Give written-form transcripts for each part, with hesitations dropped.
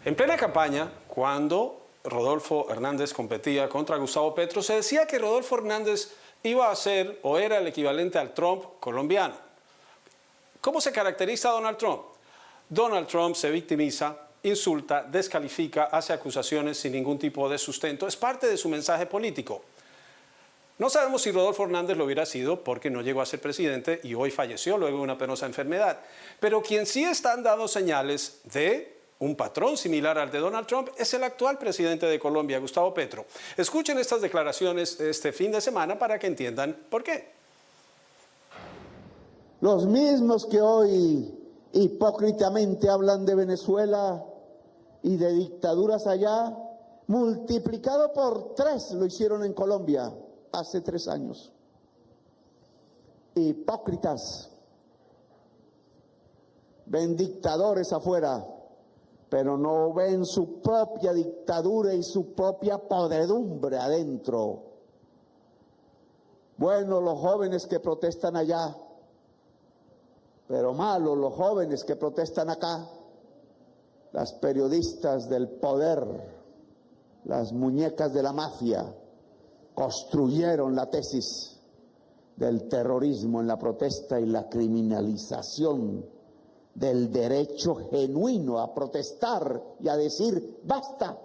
En plena campaña, cuando Rodolfo Hernández competía contra Gustavo Petro, se decía que Rodolfo Hernández iba a ser o era el equivalente al Trump colombiano. ¿Cómo se caracteriza Donald Trump? Donald Trump se victimiza, insulta, descalifica, hace acusaciones sin ningún tipo de sustento. Es parte de su mensaje político. No sabemos si Rodolfo Hernández lo hubiera sido porque no llegó a ser presidente y hoy falleció luego de una penosa enfermedad. Pero quien sí están dando señales de un patrón similar al de Donald Trump es el actual presidente de Colombia, Gustavo Petro. Escuchen estas declaraciones este fin de semana para que entiendan por qué. Los mismos que hoy hipócritamente hablan de Venezuela y de dictaduras allá, multiplicado por 3 lo hicieron en Colombia hace 3 años. Hipócritas, ven dictadores afuera, pero no ven su propia dictadura y su propia podredumbre adentro. Bueno, los jóvenes que protestan allá, pero malos los jóvenes que protestan acá, las periodistas del poder, las muñecas de la mafia, construyeron la tesis del terrorismo en la protesta y la criminalización del derecho genuino a protestar y a decir ¡basta!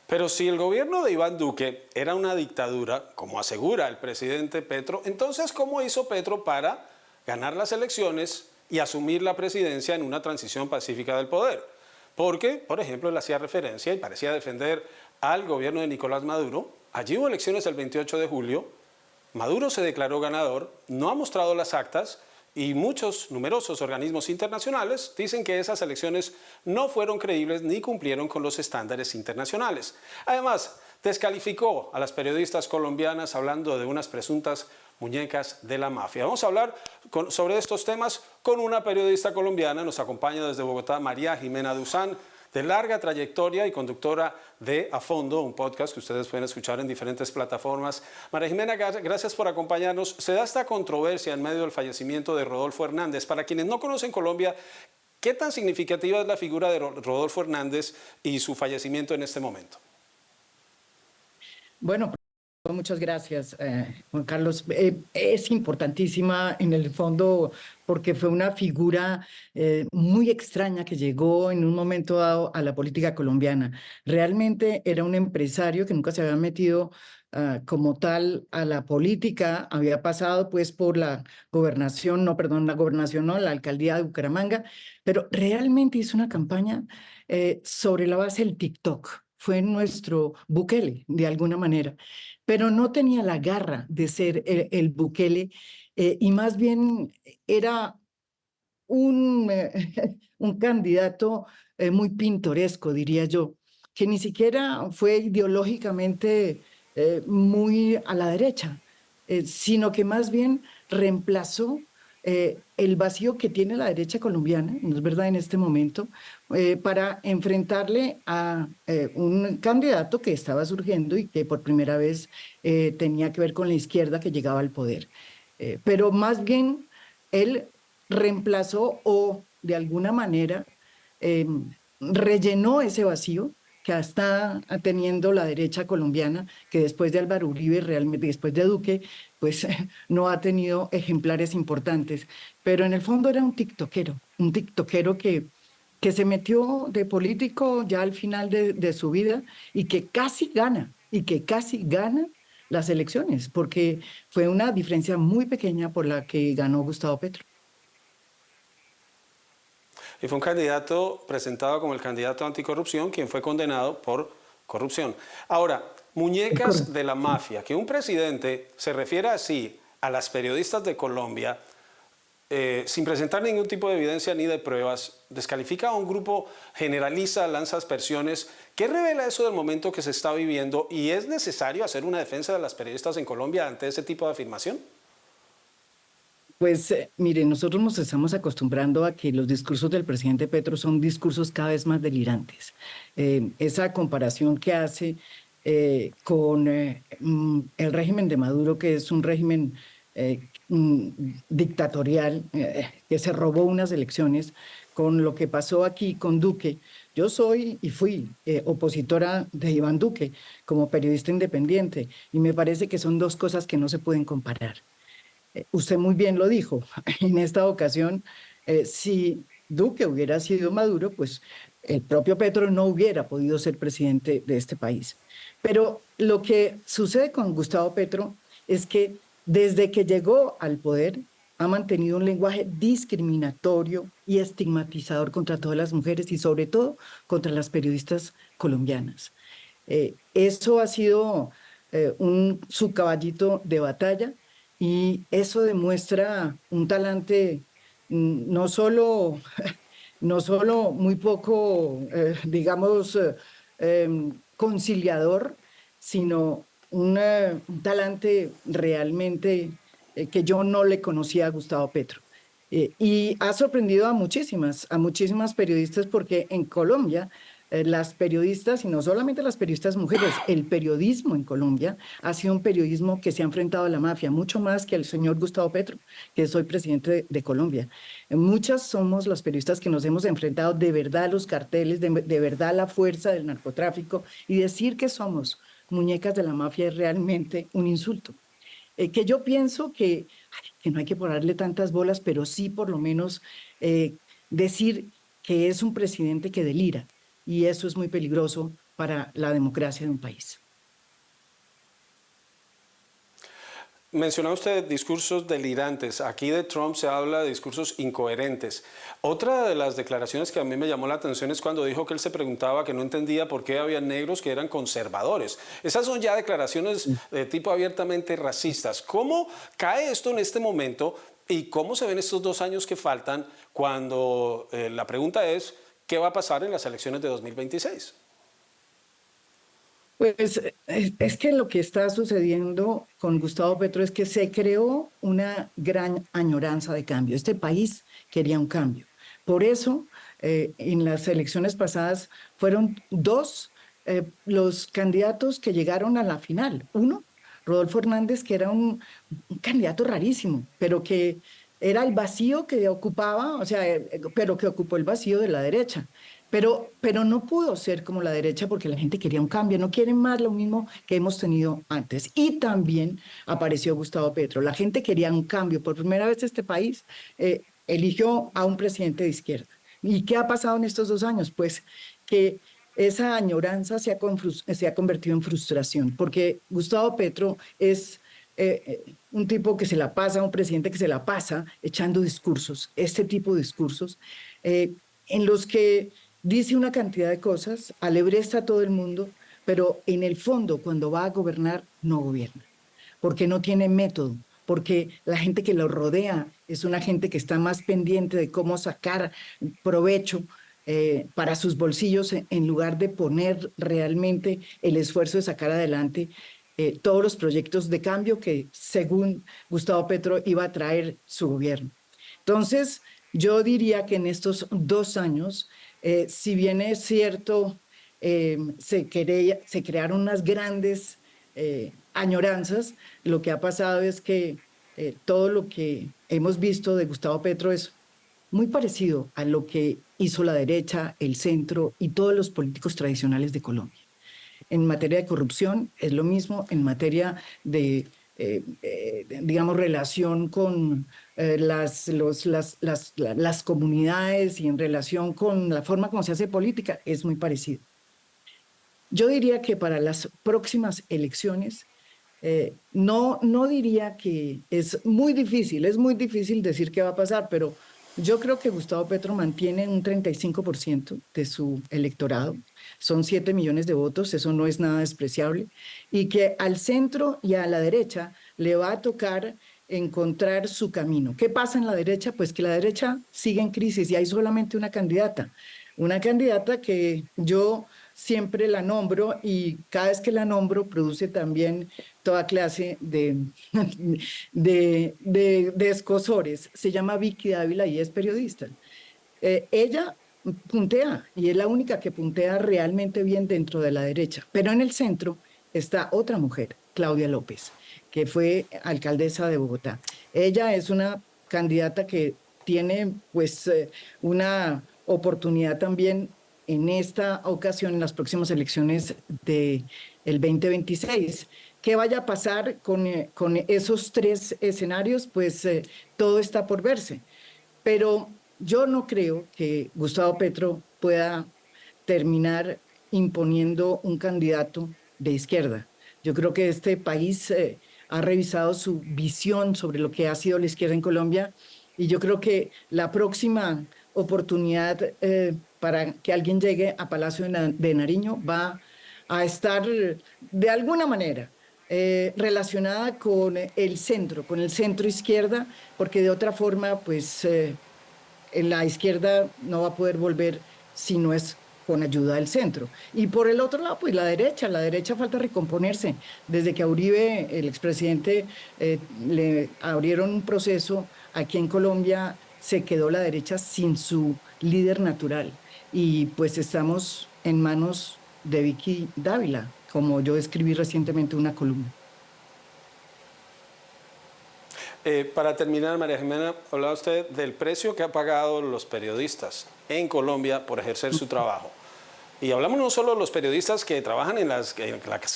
Pero si el gobierno de Iván Duque era una dictadura, como asegura el presidente Petro, entonces ¿cómo hizo Petro para ganar las elecciones y asumir la presidencia en una transición pacífica del poder? Porque, por ejemplo, él hacía referencia y parecía defender al gobierno de Nicolás Maduro. Allí hubo elecciones el 28 de julio, Maduro se declaró ganador, no ha mostrado las actas y numerosos organismos internacionales dicen que esas elecciones no fueron creíbles ni cumplieron con los estándares internacionales. Además, descalificó a las periodistas colombianas hablando de unas presuntas muñecas de la mafia. Vamos a hablar sobre estos temas con una periodista colombiana. Nos acompaña desde Bogotá María Jimena Duzán, de larga trayectoria y conductora de A Fondo, un podcast que ustedes pueden escuchar en diferentes plataformas. María Jimena, gracias por acompañarnos. Se da esta controversia en medio del fallecimiento de Rodolfo Hernández. Para quienes no conocen Colombia, ¿qué tan significativa es la figura de Rodolfo Hernández y su fallecimiento en este momento? Bueno, muchas gracias, Juan Carlos. Es importantísima en el fondo porque fue una figura muy extraña que llegó en un momento dado a la política colombiana. Realmente era un empresario que nunca se había metido como tal a la política, había pasado pues por la gobernación, la alcaldía de Bucaramanga, pero realmente hizo una campaña sobre la base del TikTok. Fue nuestro Bukele, de alguna manera, pero no tenía la garra de ser el Bukele y más bien era un, un candidato muy pintoresco, diría yo, que ni siquiera fue ideológicamente muy a la derecha, sino que más bien reemplazó el vacío que tiene la derecha colombiana, ¿no es verdad?, en este momento, para enfrentarle a un candidato que estaba surgiendo y que por primera vez tenía que ver con la izquierda que llegaba al poder. Pero más bien él reemplazó o de alguna manera rellenó ese vacío que está teniendo la derecha colombiana, que después de Álvaro Uribe, realmente después de Duque, pues no ha tenido ejemplares importantes. Pero en el fondo era un tiktokero que se metió de político ya al final de su vida y que casi gana las elecciones, porque fue una diferencia muy pequeña por la que ganó Gustavo Petro. Y fue un candidato presentado como el candidato anticorrupción, quien fue condenado por corrupción. Ahora, muñecas de la mafia, que un presidente se refiera así a las periodistas de Colombia, sin presentar ningún tipo de evidencia ni de pruebas, descalifica a un grupo, generaliza, lanza aspersiones. ¿Qué revela eso del momento que se está viviendo? ¿Y es necesario hacer una defensa de las periodistas en Colombia ante ese tipo de afirmación? Pues mire, nosotros nos estamos acostumbrando a que los discursos del presidente Petro son discursos cada vez más delirantes. Esa comparación que hace con el régimen de Maduro, que es un régimen dictatorial que se robó unas elecciones, con lo que pasó aquí con Duque. Yo soy y fui opositora de Iván Duque como periodista independiente y me parece que son dos cosas que no se pueden comparar. Usted muy bien lo dijo, en esta ocasión, si Duque hubiera sido Maduro, pues el propio Petro no hubiera podido ser presidente de este país. Pero lo que sucede con Gustavo Petro es que desde que llegó al poder ha mantenido un lenguaje discriminatorio y estigmatizador contra todas las mujeres y sobre todo contra las periodistas colombianas. Eso ha sido su caballito de batalla y eso demuestra un talante no solo, no solo muy poco, digamos, conciliador, sino un talante realmente que yo no le conocía a Gustavo Petro. Y ha sorprendido a muchísimas periodistas porque en Colombia las periodistas, y no solamente las periodistas mujeres, el periodismo en Colombia ha sido un periodismo que se ha enfrentado a la mafia, mucho más que al señor Gustavo Petro, que soy presidente de Colombia. Muchas somos los periodistas que nos hemos enfrentado de verdad a los carteles, de verdad a la fuerza del narcotráfico, y decir que somos muñecas de la mafia es realmente un insulto. Que yo pienso que no hay que ponerle tantas bolas, pero sí por lo menos decir que es un presidente que delira, y eso es muy peligroso para la democracia de un país. Mencionaba usted discursos delirantes. Aquí de Trump se habla de discursos incoherentes. Otra de las declaraciones que a mí me llamó la atención es cuando dijo que él se preguntaba que no entendía por qué había negros que eran conservadores. Esas son ya declaraciones de tipo abiertamente racistas. ¿Cómo cae esto en este momento y cómo se ven estos 2 años que faltan cuando la pregunta es qué va a pasar en las elecciones de 2026? Pues es que lo que está sucediendo con Gustavo Petro es que se creó una gran añoranza de cambio. Este país quería un cambio. Por eso, en las elecciones pasadas fueron dos los candidatos que llegaron a la final. Uno, Rodolfo Hernández, que era un candidato rarísimo, pero que era el vacío que ocupaba, o sea, pero que ocupó el vacío de la derecha. Pero no pudo ser como la derecha porque la gente quería un cambio, no quieren más lo mismo que hemos tenido antes. Y también apareció Gustavo Petro. La gente quería un cambio. Por primera vez este país eligió a un presidente de izquierda. ¿Y qué ha pasado en estos 2 años? Pues que esa añoranza se ha convertido en frustración, porque Gustavo Petro es un tipo que se la pasa, un presidente que se la pasa echando discursos, este tipo de discursos, en los que dice una cantidad de cosas, alebresta a todo el mundo, pero en el fondo, cuando va a gobernar, no gobierna, porque no tiene método, porque la gente que lo rodea es una gente que está más pendiente de cómo sacar provecho para sus bolsillos en lugar de poner realmente el esfuerzo de sacar adelante todos los proyectos de cambio que, según Gustavo Petro, iba a traer su gobierno. Entonces, yo diría que en estos 2 años, si bien es cierto, se crearon unas grandes añoranzas, lo que ha pasado es que todo lo que hemos visto de Gustavo Petro es muy parecido a lo que hizo la derecha, el centro y todos los políticos tradicionales de Colombia. En materia de corrupción es lo mismo, en materia de digamos, relación con las comunidades y en relación con la forma como se hace política, es muy parecido. Yo diría que para las próximas elecciones, no diría que es muy difícil decir qué va a pasar, pero yo creo que Gustavo Petro mantiene un 35% de su electorado, son 7 millones de votos, eso no es nada despreciable, y que al centro y a la derecha le va a tocar encontrar su camino. ¿Qué pasa en la derecha? Pues que la derecha sigue en crisis y hay solamente una candidata que yo siempre la nombro y cada vez que la nombro produce también toda clase de escozores. Se llama Vicky Dávila y es periodista. Ella puntea y es la única que puntea realmente bien dentro de la derecha, pero en el centro está otra mujer Claudia López, que fue alcaldesa de Bogotá. Ella es una candidata que tiene pues una oportunidad también en esta ocasión, en las próximas elecciones del 2026. ¿Qué vaya a pasar con esos tres escenarios? Pues todo está por verse. Pero yo no creo que Gustavo Petro pueda terminar imponiendo un candidato de izquierda. Yo creo que este país ha revisado su visión sobre lo que ha sido la izquierda en Colombia y yo creo que la próxima oportunidad para que alguien llegue a Palacio de Nariño va a estar de alguna manera relacionada con el centro izquierda, porque de otra forma, pues la izquierda no va a poder volver si no es con ayuda del centro. Y por el otro lado, pues la derecha falta recomponerse. Desde que a Uribe, el expresidente, le abrieron un proceso aquí en Colombia, se quedó la derecha sin su líder natural. Y pues estamos en manos de Vicky Dávila, como yo escribí recientemente una columna. Para terminar, María Jimena, hablaba usted del precio que han pagado los periodistas en Colombia por ejercer su trabajo. Y hablamos no solo de los periodistas que trabajan en las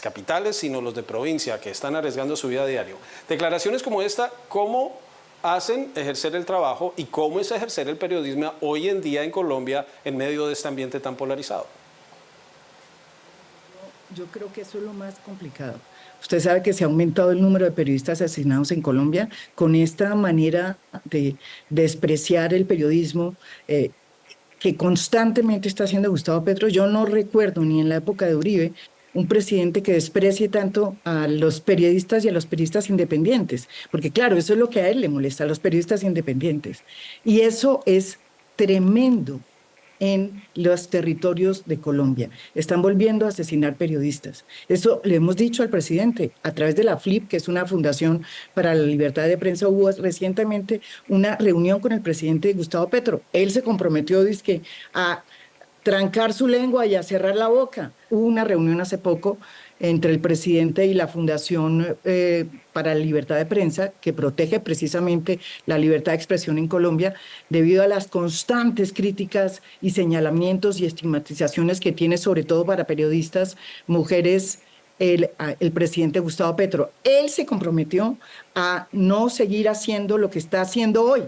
capitales, sino los de provincia, que están arriesgando su vida a diario. Declaraciones como esta, ¿cómo hacen ejercer el trabajo y cómo es ejercer el periodismo hoy en día en Colombia en medio de este ambiente tan polarizado? Yo creo que eso es lo más complicado. Usted sabe que se ha aumentado el número de periodistas asesinados en Colombia con esta manera de despreciar el periodismo que constantemente está haciendo Gustavo Petro. Yo no recuerdo ni en la época de Uribe un presidente que desprecie tanto a los periodistas y a los periodistas independientes, porque claro, eso es lo que a él le molesta, a los periodistas independientes. Y eso es tremendo en los territorios de Colombia. Están volviendo a asesinar periodistas. Eso le hemos dicho al presidente a través de la FLIP, que es una fundación para la libertad de prensa. Hubo recientemente una reunión con el presidente Gustavo Petro. Él se comprometió, dizque, a trancar su lengua y a cerrar la boca. Hubo una reunión hace poco entre el presidente y la Fundación para la Libertad de Prensa, que protege precisamente la libertad de expresión en Colombia, debido a las constantes críticas y señalamientos y estigmatizaciones que tiene, sobre todo para periodistas, mujeres, el presidente Gustavo Petro. Él se comprometió a no seguir haciendo lo que está haciendo hoy,